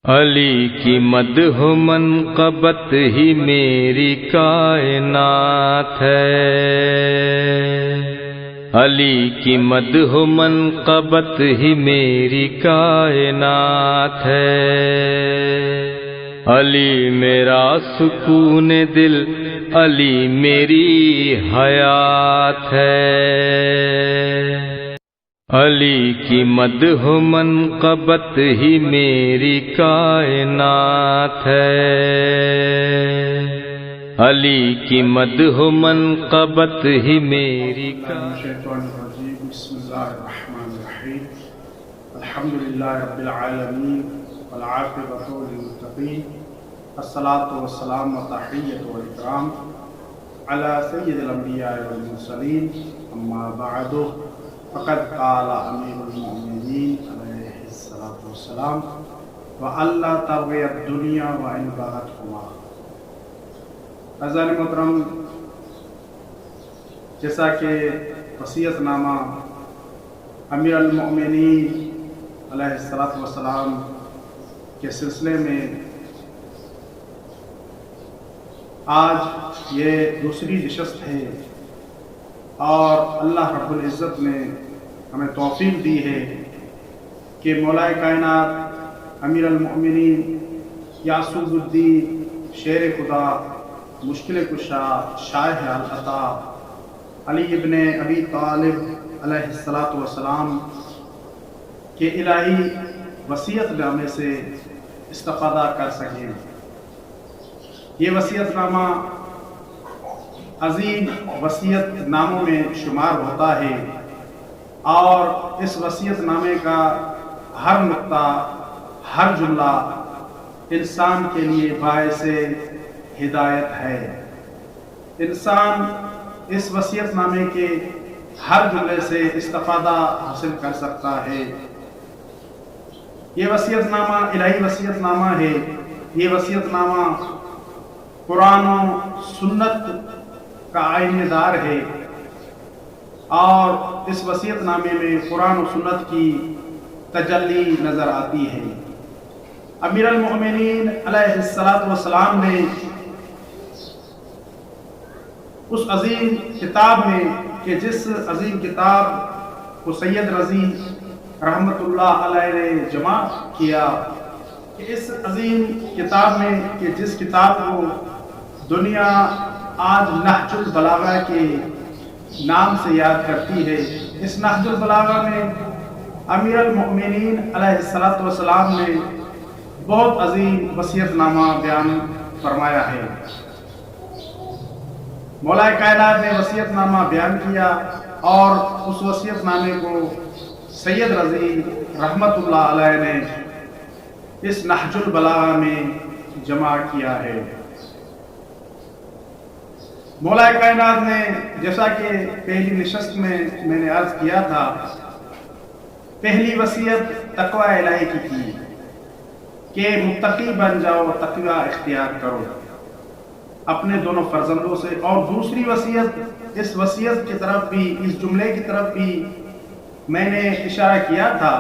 علی کی مدح و منقبت ہی میری کائنات ہے، علی کی مدح و منقبت ہی میری کائنات ہے، علی میرا سکون دل، علی میری حیات ہے، علی کی مدح و منقبت ہی میری کائنات ہے، علی کی مدح و منقبت ہی میری بسم اللہ الرحمن الرحیم الحمدللہ رب العالمین والعاقبۃ للمتقین الصلاۃ والسلام والتحیۃ والاکرام علی سید الانبیاء والمرسلین اما بعد فقد قال امیر المؤمنین علیہ الصلاۃ والسلام وَأَلَّا تَبْغِيَ الدُّنْيَا وَإِنْ بَغَتْكُمَا۔ عزیزان محترم، جیسا کہ وصیت نامہ امیر المؤمنین علیہ الصلاۃ والسلام کے سلسلے میں آج یہ دوسری نشست ہے اور اللہ رب العزت نے ہمیں توفیق دی ہے کہ مولا کائنات امیر المؤمنین یعصوب الدین شیر خدا مشکل کشا شاہ العطا علی ابن ابی طالب علیہ الصلاۃ والسلام کے الہی وصیت نامے سے استفادہ کر سکیں۔ یہ وصیت نامہ عظیم وصیت ناموں میں شمار ہوتا ہے اور اس وصیت نامے کا ہر نقطہ، ہر جملہ انسان کے لیے باعث ہدایت ہے۔ انسان اس وصیت نامے کے ہر جملے سے استفادہ حاصل کر سکتا ہے۔ یہ وصیت نامہ الہی وصیت نامہ ہے۔ یہ وصیت نامہ قرآن و سنت کا آئینہ دار ہے اور اس وصیت نامے میں قرآن و سنت کی تجلی نظر آتی ہے۔ امیر المؤمنین علیہ الصلاۃ والسلام نے اس عظیم کتاب میں کہ جس عظیم کتاب کو سید رضی رحمت اللہ علیہ نے جمع کیا، کہ اس عظیم کتاب میں کہ جس کتاب کو دنیا آج نہج البلاغہ کے نام سے یاد کرتی ہے، اس نہج البلاغہ میں امیر المؤمنین علیہ الصلاۃ والسلام نے بہت عظیم وصیت نامہ بیان فرمایا ہے۔ مولا کائنات نے وصیت نامہ بیان کیا اور اس وصیت نامے کو سید رضی رحمت اللہ علیہ نے اس نہج البلاغہ میں جمع کیا ہے۔ مولا کائنات نے جیسا کہ پہلی نشست میں نے عرض کیا تھا، پہلی وصیت تقوی الہی کی تھی کہ متقی بن جاؤ، تقوی اختیار کرو اپنے دونوں فرزندوں سے۔ اور دوسری وصیت، اس وصیت کی طرف بھی، اس جملے کی طرف بھی میں نے اشارہ کیا تھا،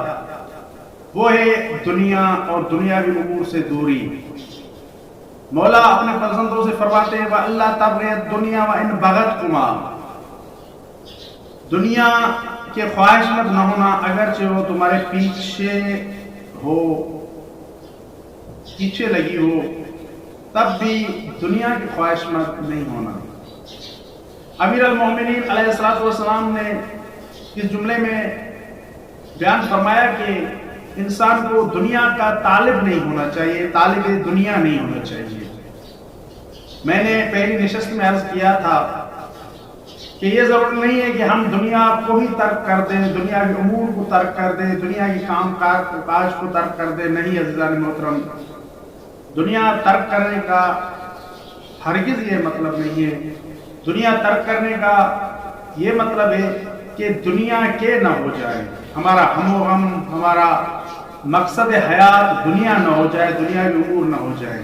وہ ہے دنیا اور دنیاوی امور سے دوری۔ مولا اپنے فرزندوں سے فرماتے ہیں وَأَلَّا تَبْغِيَ الدُّنْيَا وَإِنْ بَغَتْكُمَا۔ دنیا کے خواہش مند نہ ہونا، اگرچہ وہ تمہارے پیچھے لگی ہو، تب بھی دنیا کی خواہش مند نہیں ہونا۔ امیر المؤمنین علیہ الصلوۃ والسلام نے اس جملے میں بیان فرمایا کہ انسان کو دنیا کا طالب نہیں ہونا چاہیے، طالب دنیا نہیں ہونا چاہیے۔ میں نے پہلی نشست میں عرض کیا تھا کہ یہ ضروری نہیں ہے کہ ہم دنیا کو ہی ترک کر دیں، دنیا کے امور کو ترک کر دیں، دنیا کی کام کاج کو ترک کر دیں۔ نہیں عزیزان محترم، دنیا ترک کرنے کا ہرگز یہ مطلب نہیں ہے۔ دنیا ترک کرنے کا یہ مطلب ہے کہ دنیا کے نہ ہو جائے، ہمارا ہم و غم، ہمارا مقصد حیات دنیا نہ ہو جائے، دنیا کے امور نہ ہو جائے،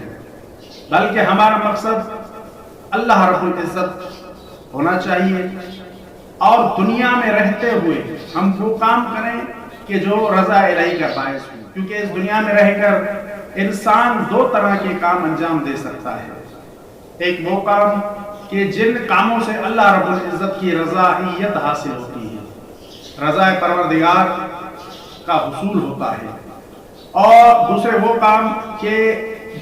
بلکہ ہمارا مقصد اللہ رب العزت ہونا چاہیے اور دنیا میں رہتے ہوئے ہم وہ کام کریں کہ جو رضا الہی کا باعث ہو، کیونکہ اس دنیا میں رہ کر انسان دو طرح کے کام انجام دے سکتا ہے. ایک وہ کام کہ جن کاموں سے اللہ رب العزت کی رضائیت حاصل ہوتی ہے، رضا پروردگار کا حصول ہوتا ہے، اور دوسرے وہ کام کہ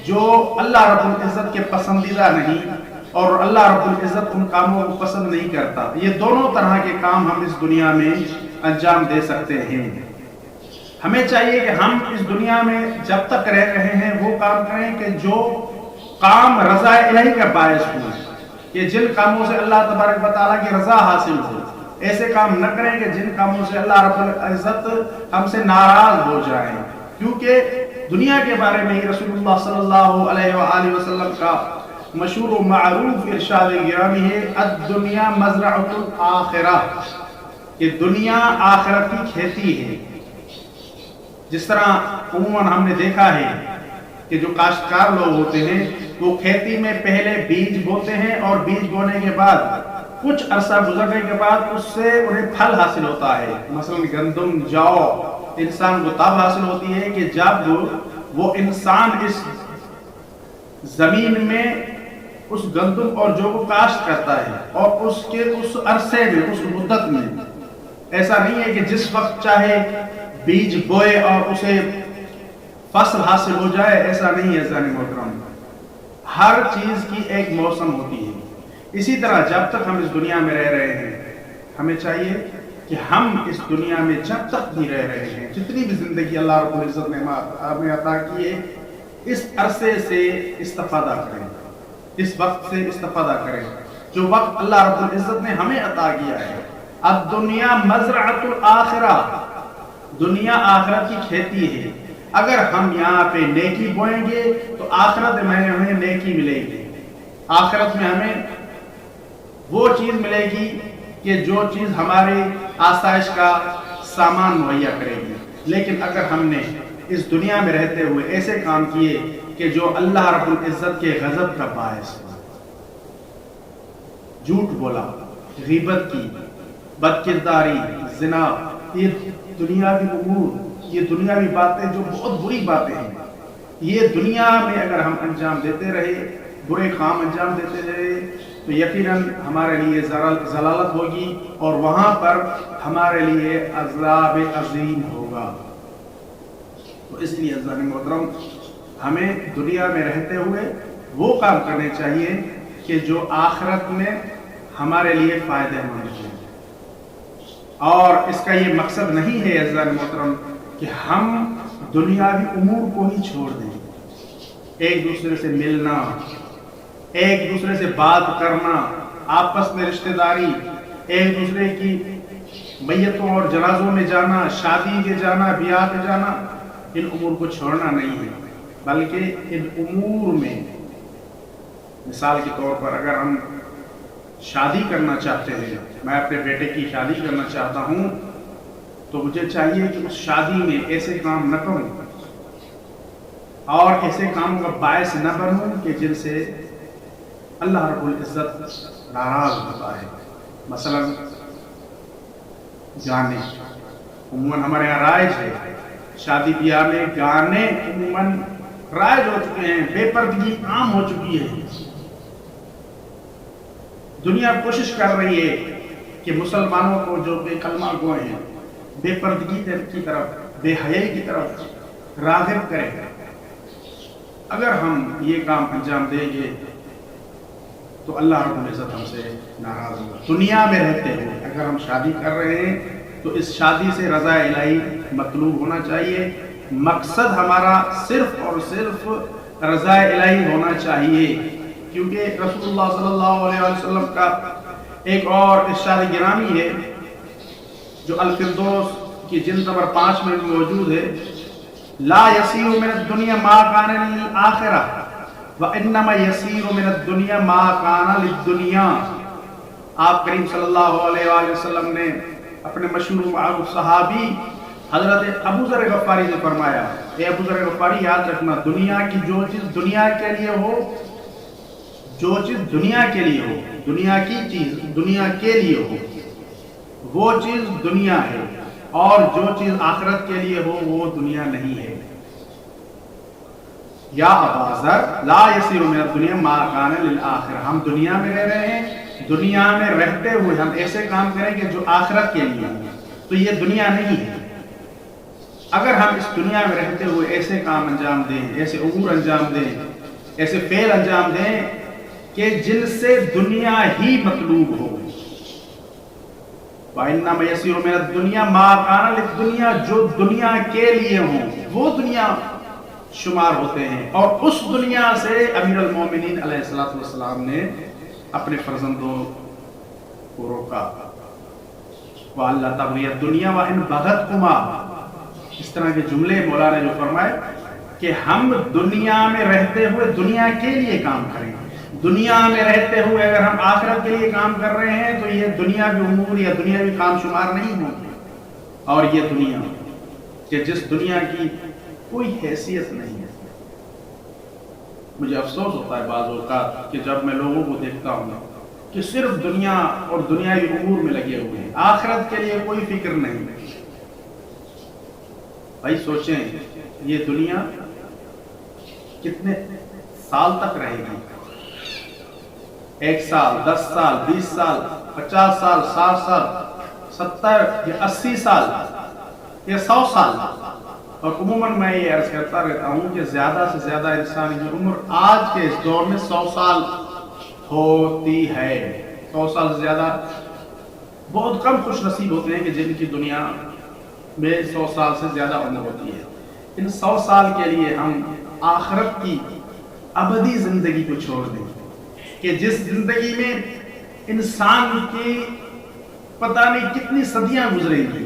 جو اللہ رب العزت کے پسندیدہ نہیں اور اللہ رب العزت ان کاموں کو پسند نہیں کرتا. یہ دونوں طرح کے کام ہم اس دنیا میں انجام دے سکتے ہیں. ہمیں چاہیے کہ ہم اس دنیا میں جب تک رہ رہے ہیں وہ کام کریں کہ جو کام رضا الہی کا باعث ہوں، کہ جن کاموں سے اللہ تبارک و تعالیٰ کی رضا حاصل ہو. ایسے کام نہ کریں کہ جن کاموں سے اللہ رب العزت ہم سے ناراض ہو جائیں، کیونکہ دنیا کے بارے میں رسول اللہ صلی اللہ علیہ وآلہ وسلم کا مشہور و معروف ارشاد گرامی ہے، الدنیا مزرعۃ الآخرہ، کہ دنیا آخرت کی کھیتی ہے. جس طرح عموماً ہم نے دیکھا ہے کہ جو کاشتکار لوگ ہوتے ہیں وہ کھیتی میں پہلے بیج بوتے ہیں، اور بیج بونے کے بعد کچھ عرصہ گزرنے کے بعد اس سے انہیں پھل حاصل ہوتا ہے. مثلا گندم، جو انسان کو تب حاصل ہوتی ہے کہ جب وہ انسان اس زمین میں اس گندم اور جو کو کاشت کرتا ہے، اور اس کے اس عرصے میں، اس مدت میں ایسا نہیں ہے کہ جس وقت چاہے بیج بوئے اور اسے فصل حاصل ہو جائے، ایسا نہیں ہے عزیزان محترم. ہر چیز کی ایک موسم ہوتی ہے. اسی طرح جب تک ہم اس دنیا میں رہ رہے ہیں ہمیں چاہیے کہ ہم اس دنیا میں جب تک بھی رہ رہے ہیں، جتنی بھی زندگی اللہ رب العزت نے ہمیں عطا کی ہے، اس عرصے سے استفادہ کریں، اس وقت سے استفادہ کریں جو وقت اللہ رب العزت نے ہمیں عطا کیا ہے. الدنیا مزرعۃ الآخرہ، دنیا آخرت کی کھیتی ہے. اگر ہم یہاں پہ نیکی بوئیں گے تو آخرت میں ہمیں نیکی ملے گی. آخرت میں ہمیں وہ چیز ملے گی کہ جو چیز ہمارے آسائش کا سامان مہیا کرے گی. لیکن اگر ہم نے اس دنیا میں رہتے ہوئے ایسے کام کیے کہ جو اللہ رب العزت کے غضب کا باعث ہوا، جھوٹ بولا، غیبت کی، بد کرداری، زنا، یہ دنیاوی امور، یہ دنیاوی باتیں جو بہت بری باتیں ہیں، یہ دنیا میں اگر ہم انجام دیتے رہے، برے کام انجام دیتے رہے، تو یقیناً ہمارے لیے ضلالت ہوگی اور وہاں پر ہمارے لیے عذاب عظیم ہوگا. تو اس لیے عزیزان محترم ہمیں دنیا میں رہتے ہوئے وہ کام کرنے چاہیے کہ جو آخرت میں ہمارے لیے فائدہ مند ہو. اور اس کا یہ مقصد نہیں ہے عزیزان محترم کہ ہم دنیاوی امور کو ہی چھوڑ دیں. ایک دوسرے سے ملنا، ایک دوسرے سے بات کرنا، آپس میں رشتہ داری، ایک دوسرے کی میتوں اور جنازوں میں جانا، شادی کے جانا، بیاہ پہ جانا، ان امور کو چھوڑنا نہیں ہے، بلکہ ان امور میں مثال کے طور پر اگر ہم شادی کرنا چاہتے ہیں، میں اپنے بیٹے کی شادی کرنا چاہتا ہوں، تو مجھے چاہیے کہ اس شادی میں ایسے کام نہ کروں اور ایسے کاموں کا باعث نہ بنوں کہ جن سے اللہ رب العزت ناراض ہوتا ہے. مثلا گانے عموماً ہمارے یہاں رائج ہے، شادی بیاہ میں گانے عموماً رائج ہو چکے ہیں، بے پردگی عام ہو چکی ہے. دنیا کوشش کر رہی ہے کہ مسلمانوں کو جو بے کلمہ گوئے ہیں بے پردگی کی طرف، بے حیائی کی طرف راغب کرے. اگر ہم یہ کام انجام دیں گے تو اللہ رب العزت ہم سے ناراض ہوگا. دنیا میں رہتے ہوئے اگر ہم شادی کر رہے ہیں تو اس شادی سے رضا الہی مطلوب ہونا چاہیے. مقصد ہمارا صرف اور صرف رضا الہی ہونا چاہیے، کیونکہ رسول اللہ صلی اللہ علیہ وسلم کا ایک اور ارشاد گرامی ہے جو الفردوس کی جلد نمبر 5 میں موجود ہے، لا یسیر من الدنیا ما کان للآخرہ وانما یسیر من الدنیا ما کان للدنیا. آپ کریم صلی اللہ علیہ وآلہ وسلم نے اپنے مشہور معروف صحابی حضرت ابو ذر غفاری سے فرمایا، اے ابو ذر غفاری یاد رکھنا، دنیا کی جو چیز دنیا کے لیے ہو، جو چیز دنیا کے لیے ہو، دنیا کی چیز دنیا کے لیے ہو، وہ چیز دنیا ہے، اور جو چیز آخرت کے لیے ہو وہ دنیا نہیں ہے. یا ابا ذر لا یسیر من الدنیا ما کان للآخرہ، ہم دنیا میں رہ رہے ہیں، دنیا میں رہتے ہوئے ہم ایسے کام کریں کہ جو آخرت کے لیے ہیں، تو یہ دنیا نہیں ہے۔ اگر ہم اس دنیا میں رہتے ہوئے ایسے کام انجام دیں، ایسے امور انجام دیں، ایسے فعل انجام دیں کہ جن سے دنیا ہی مطلوب ہو، وَإِنَّمَا يَسِيرُ مِنَ الدُّنْيَا مَا كَانَ لِلدُّنْيَا، جو دنیا کے لیے ہوں وہ دنیا شمار ہوتے ہیں، اور اس دنیا سے امیر المومنین علیہ السلام نے اپنے فرزندوں کو روکا۔ وَأَلَّا تَبْغِيَ الدُّنْيَا وَإِنْ بَغَتْكُمَا، اس طرح کے جملے مولا نے جو فرمائے کہ ہم دنیا میں رہتے ہوئے دنیا کے لیے کام کریں، دنیا میں رہتے ہوئے اگر ہم آخرت کے لیے کام کر رہے ہیں تو یہ دنیاوی امور یا دنیاوی کام شمار نہیں ہوں گے۔ اور یہ دنیا کہ جس دنیا کی کوئی حیثیت نہیں ہے، مجھے افسوس ہوتا ہے بعض اوقات کہ جب میں لوگوں کو دیکھتا ہوں کہ صرف دنیا اور دنیاوی امور میں لگے ہوئے ہیں، آخرت کے لیے کوئی فکر نہیں۔ بھائی سوچیں یہ دنیا کتنے سال تک رہے گی؟ 1 سال، 10 سال، 20 سال، 50 سال، 60 سال، 70 یا 80 سال یا 100 سال؟ اور عموماً میں یہ عرض کرتا رہتا ہوں کہ زیادہ سے زیادہ انسان کی عمر آج کے اس دور میں 100 سال ہوتی ہے۔ 100 سال سے زیادہ بہت کم خوش نصیب ہوتے ہیں کہ جن کی دنیا میں 100 سال سے زیادہ عمر ہوتی ہے۔ ان 100 سال کے لیے ہم آخرت کی ابدی زندگی کو چھوڑ دیں کہ جس زندگی میں انسان کی پتہ نہیں کتنی صدیاں گزریں گی،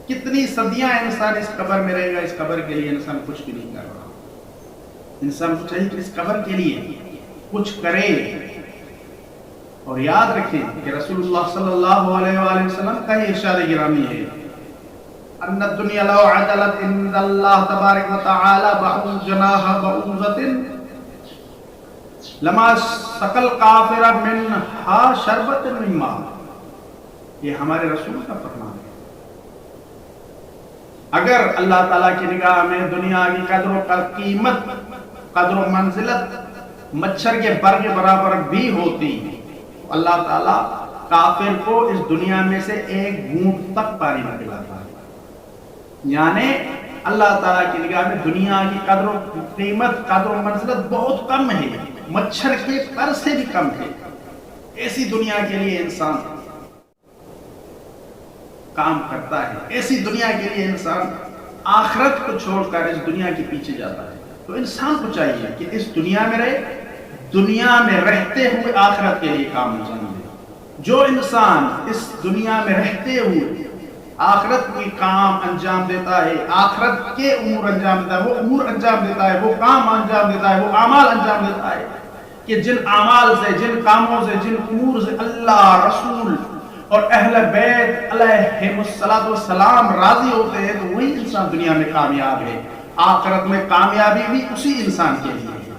کتنی صدیاں انسان اس قبر میں رہے گا، اس قبر کے لیے انسان کچھ بھی نہیں کر رہا۔ انسان کو چاہیے کہ اس قبر کے لیے کچھ کرے۔ اور یاد رکھیں کہ رسول اللہ صلی اللہ علیہ وآلہ وسلم کا یہ ارشاد گرامی ہے، ان الدنیا لو عدلت عند اللہ تبارک و تعالی بعوض جناح بعوضۃ لما سقى الکافر منها شربۃ من ماء، یہ ہمارے رسول کا فرمان ہے۔ اگر اللہ تعالیٰ کی نگاہ میں دنیا کی قدر و قیمت، قدر و منزلت مچھر کے پر کے برابر بھی ہوتی، اللہ تعالیٰ کافر کو اس دنیا میں سے ایک گھونٹ تک پانی نہ پلاتا ہے۔ یعنی اللہ تعالیٰ کی نگاہ میں دنیا کی قدر و قیمت، قدر و منزلت بہت کم ہے، مچھر کے پر سے بھی کم ہے۔ ایسی دنیا کے لیے انسان کام کرتا ہے، ایسی دنیا کے لیے انسان آخرت کو چھوڑ کر اس دنیا کے پیچھے جاتا ہے۔ تو انسان کو چاہیے کہ اس دنیا میں رہے، دنیا میں رہتے ہوئے آخرت کے لیے کام انجام دے۔ جو انسان اس دنیا میں رہتے ہوئے آخرت کوئی کام انجام دیتا ہے، آخرت کے امور انجام دیتا ہے، وہ امور انجام دیتا ہے، وہ کام انجام دیتا ہے، وہ اعمال انجام دیتا ہے کہ جن اعمال سے، جن کاموں سے، جن امور سے اللہ، رسول اور اہل بیت علیہم السلام راضی ہوتے ہیں، تو وہی انسان دنیا میں کامیاب ہے۔ آخرت میں کامیابی بھی اسی انسان کے لیے ہے۔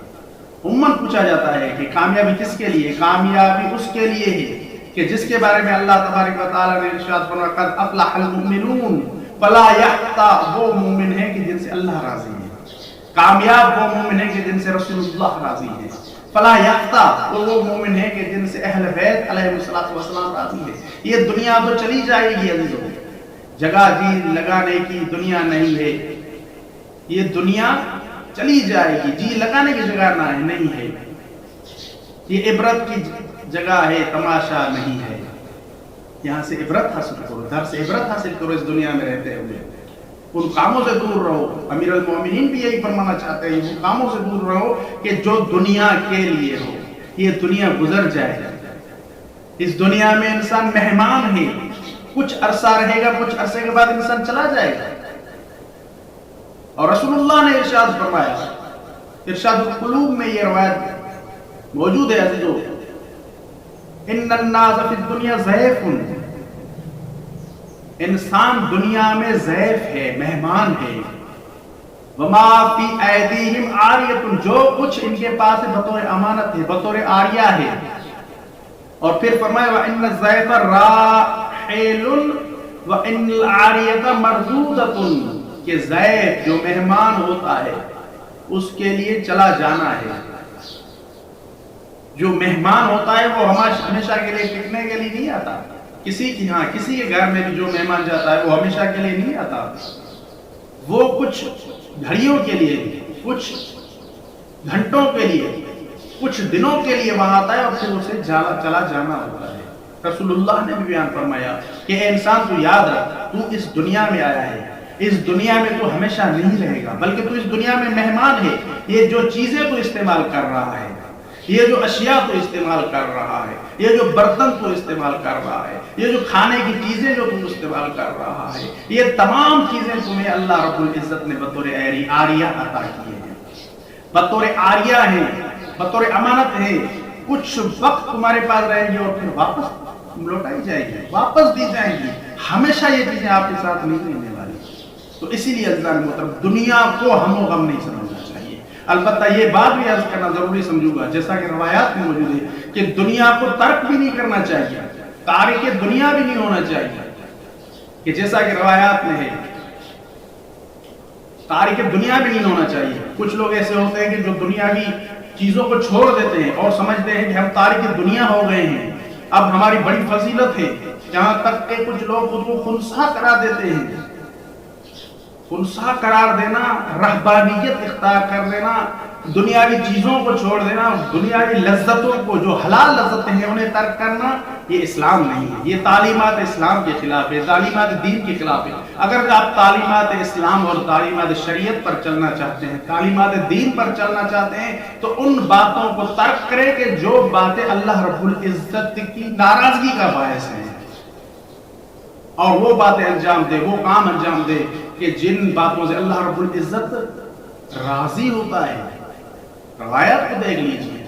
عموماً پوچھا جاتا ہے کہ کامیابی کس کے لیے؟ کامیابی اس کے لیے ہے کہ جس کے بارے میں اللہ تبارک و تعالیٰ نے ارشاد فرمایا قد افلح المؤمنون فلا یحتا، وہ مومن ہیں کہ جن سے اللہ راضی ہے۔ کامیاب وہ مومن ہیں کہ جن سے رسول اللہ راضی ہے۔ فلا یحتا، وہ مومن ہیں کہ جن سے اہل بیت علیہ السلام راضی ہے۔ یہ دنیا تو چلی جائے گی عزیزوں، جگہ جی لگانے کی دنیا نہیں ہے۔ یہ دنیا چلی جائے گی، جی لگانے کی جگہ نہیں ہے۔ یہ عبرت کی جگہ ہے، تماشا نہیں ہے۔ یہاں سے عبرت حاصل کرو، در سے عبرت حاصل کرو اس دنیا میں رہتے ہوئے۔ ان کاموں سے دور رہو، امیر المومنین بھی یہی فرمانا چاہتے ہیں، ان کاموں سے دور رہو کہ جو دنیا کے لیے ہو۔ یہ دنیا گزر جائے گا، اس دنیا میں انسان مہمان ہے، کچھ عرصہ رہے گا، کچھ عرصے کے بعد انسان چلا جائے گا۔ اور رسول اللہ نے ارشاد فرمایا، ارشاد القلوب میں یہ روایت موجود ہے عزیزو، ان الناس فی الدنیا ضیف، انسان دنیا میں ضیف ہے، مہمان ہے۔ وما فی ایدیہم عاریۃ، جو کچھ ان کے پاس بطور امانت ہے، بطور عاریہ ہے۔ اور پھر فرمایا وَإِنَّ الضَّيْفَ رَاحِلٌ وَإِنَّ الْعَارِيَةَ مَرْدُودَةٌ، کہ ضیف جو مہمان ہوتا ہے اس کے لیے چلا جانا ہے. جو مہمان ہوتا ہے وہ ہمیشہ کے لیے ٹکنے کے لیے نہیں آتا. کسی کے گھر میں بھی جو مہمان جاتا ہے وہ ہمیشہ کے لیے نہیں آتا. وہ کچھ گھڑیوں کے لیے، کچھ گھنٹوں کے لیے، کچھ دنوں کے لیے وہاں آتا ہے اور پھر اسے چلا جانا ہوتا ہے. رسول اللہ نے بھی بیان فرمایا کہ اے انسان تو یاد رکھ، تو اس دنیا میں آیا ہے، اس دنیا میں تو ہمیشہ نہیں رہے گا، بلکہ تو اس دنیا میں مہمان ہے. یہ جو چیزیں تو استعمال کر رہا ہے، یہ جو اشیاء تو استعمال کر رہا ہے، یہ جو برتن تو استعمال کر رہا ہے، یہ جو کھانے کی چیزیں جو تم استعمال کر رہا ہے، یہ تمام چیزیں تمہیں اللہ رب العزت نے بطور عاریہ عطا کی ہیں، بطور عاریہ ہیں، بطور امانت ہے. کچھ وقت تمہارے پاس رہیں گی اور پھر واپس لوٹائی جائے گی، واپس دی جائیں گی. ہمیشہ یہ چیزیں آپ کے ساتھ نہیں رہنے والی. تو اسی لیے عزیزان محترم دنیا کو ہم و غم نہیں سمجھنا چاہیے. البتہ یہ بات بھی عرض کرنا ضروری سمجھوں گا، جیسا کہ روایات میں موجود ہے کہ دنیا کو ترک بھی نہیں کرنا چاہیے، تارک دنیا بھی نہیں ہونا چاہیے. کہ جیسا کہ روایات میں ہے تارک دنیا بھی نہیں ہونا چاہیے. کچھ لوگ ایسے ہوتے ہیں کہ جو دنیاوی چیزوں کو چھوڑ دیتے ہیں اور سمجھتے ہیں کہ ہم تارک دنیا ہو گئے ہیں، اب ہماری بڑی فضیلت ہے. جہاں تک کہ کچھ لوگ خود کو خنثی قرار دیتے ہیں. خنثی قرار دینا، رہبانیت اختیار کر لینا، دنیاوی چیزوں کو چھوڑ دینا، دنیاوی لذتوں کو جو حلال لذتیں ہیں انہیں ترک کرنا، یہ اسلام نہیں ہے. یہ تعلیمات اسلام کے خلاف ہے، تعلیمات دین کے خلاف ہے. اگر آپ تعلیمات اسلام اور تعلیمات شریعت پر چلنا چاہتے ہیں، تعلیمات دین پر چلنا چاہتے ہیں، تو ان باتوں کو ترک کریں کہ جو باتیں اللہ رب العزت کی ناراضگی کا باعث ہیں، اور وہ باتیں انجام دے، وہ کام انجام دے کہ جن باتوں سے اللہ رب العزت راضی ہوتا ہے. روایت کو دیکھ لیجیے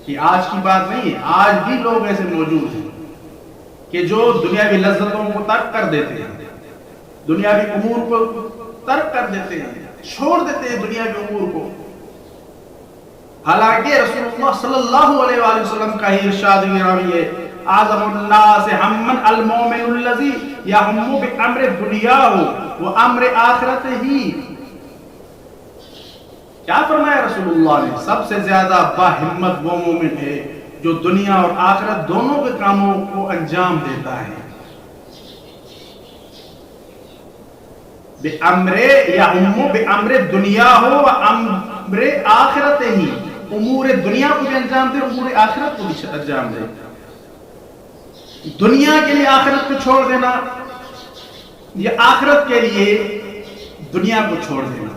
کہ آج کی بات نہیں ہے، آج بھی لوگ ایسے موجود ہیں کہ جو دنیاوی لذتوں کو ترک کر دیتے ہیں، دنیاوی امور کو ترک کر دیتے ہیں، چھوڑ دیتے ہیں دنیاوی امور کو. حالانکہ رسول اللہ صلی اللہ علیہ وآلہ وسلم کا ہی ارشاد گرامی ہے، اعظم الناس ہمًا المؤمن الذی یہم بامر دنیاہ وامر آخرتہ. کیا فرمایا رسول اللہ نے؟ سب سے زیادہ باہمت وہ مومن ہے جو دنیا اور آخرت دونوں کے کاموں کو انجام دیتا ہے. بامر یہم بامر دنیاہ وامر آخرتہ، امور دنیا کو بھی انجام دے، امور آخرت کو بھی انجام دے. دنیا کے لیے آخرت کو چھوڑ دینا، یہ آخرت کے لیے دنیا کو چھوڑ دینا،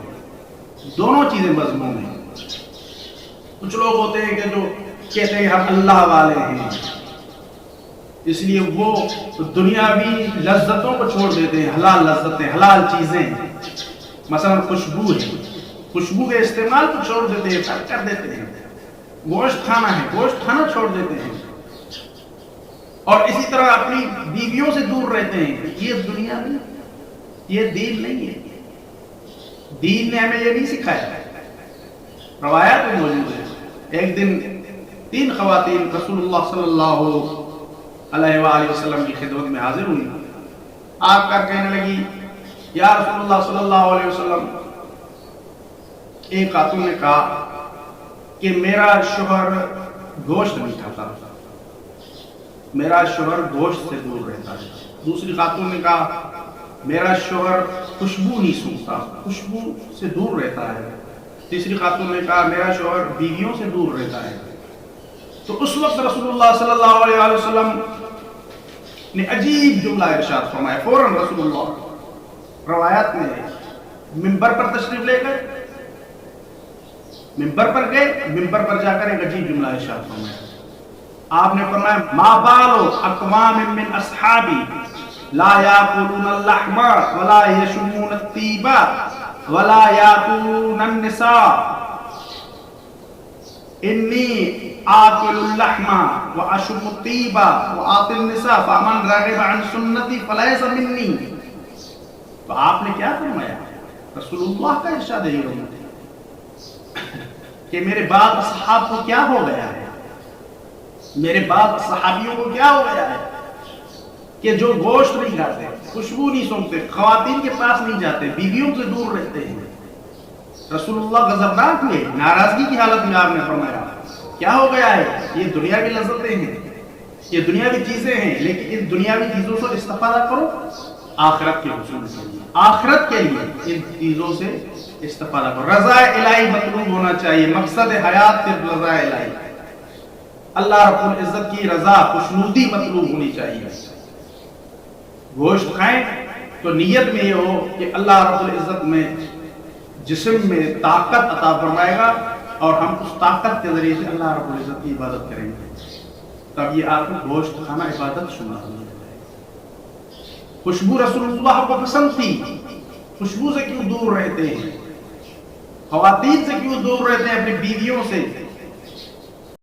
دونوں چیزیں مضمون ہیں. کچھ لوگ ہوتے ہیں کہ جو کہتے ہیں ہم اللہ والے ہیں، اس لیے وہ دنیاوی لذتوں کو چھوڑ دیتے ہیں، حلال لذتیں، حلال چیزیں، مثلا خوشبو ہے، خوشبو کے استعمال کو چھوڑ دیتے ہیں، ترک کر دیتے ہیں. گوشت کھانا ہے، گوشت کھانا چھوڑ دیتے ہیں. اور اسی طرح اپنی بیویوں سے دور رہتے ہیں. یہ دنیا نہیں، یہ دین نہیں ہے. دین نے ہمیں یہ نہیں سکھایا. روایات میں موجود ہے ایک دن 3 خواتین رسول اللہ صلی اللہ علیہ وآلہ وسلم کی خدمت میں حاضر ہوئی. آپ کر کہنے لگی یا رسول اللہ صلی اللہ علیہ وسلم، ایک خاتون نے کہا کہ میرا شوہر گوشت نہیں کھاتا، میرا شوہر گوشت سے دور رہتا ہے. دوسری خاتون نے کہا میرا شوہر خوشبو نہیں سونگتا، خوشبو سے دور رہتا ہے. تیسری خاتون نے کہا میرا شوہر بیویوں سے دور رہتا ہے. تو اس وقت رسول اللہ صلی اللہ علیہ وآلہ وسلم نے عجیب جملہ ارشاد فرمایا. فوراً رسول اللہ روایات میں منبر پر تشریف لے گئے، منبر پر گئے، منبر پر جا کر ایک عجیب جملہ ارشاد فرمایا. آپ نے فرمایا ما بال اقوام من اصحابی لا یاکلون اللحم ولا یشمون الطیب ولا یاتون النساء انی آکل اللحم واشم الطیب وآتی النساء فمن رغب عن سنتی فلیس منی. تو آپ نے کیا فرمایا؟ رسول اللہ کا ارشاد ہے کہ میرے بعد اصحاب کو کیا ہو گیا ہے، میرے بعد صحابیوں کو کیا ہو گیا ہے کہ جو گوشت نہیں کھاتے، خوشبو نہیں سونگتے، خواتین کے پاس نہیں جاتے، بیویوں سے دور رہتے ہیں. رسول اللہ غضبناک ہوئے، ناراضگی کی حالت میں آپ نے فرمایا کیا ہو گیا ہے، یہ دنیاوی لذتیں ہیں، یہ دنیاوی چیزیں ہیں، لیکن ان دنیاوی چیزوں سے استفادہ کرو آخرت کے حصول کے لیے، آخرت کے لیے ان چیزوں سے استفادہ کرو۔ رضا الہی مطلوب ہونا چاہیے، مقصد حیات صرف رضا الہی، اللہ رب العزت کی رضا خوشنودی مطلوب ہونی چاہیے۔ گوشت کھائیں تو نیت میں یہ ہو کہ اللہ رب العزت میں جسم میں طاقت عطا فرمائے گا اور ہم اس طاقت کے ذریعے سے اللہ رب العزت کی عبادت کریں گے، تب یہ آپ کو گوشت کھانا عبادت شمار ہوگی۔ خوشبو رسول اللہ کو پسند تھی، خوشبو سے کیوں دور رہتے ہیں، خواتین سے کیوں دور رہتے ہیں، اپنی بیویوں سے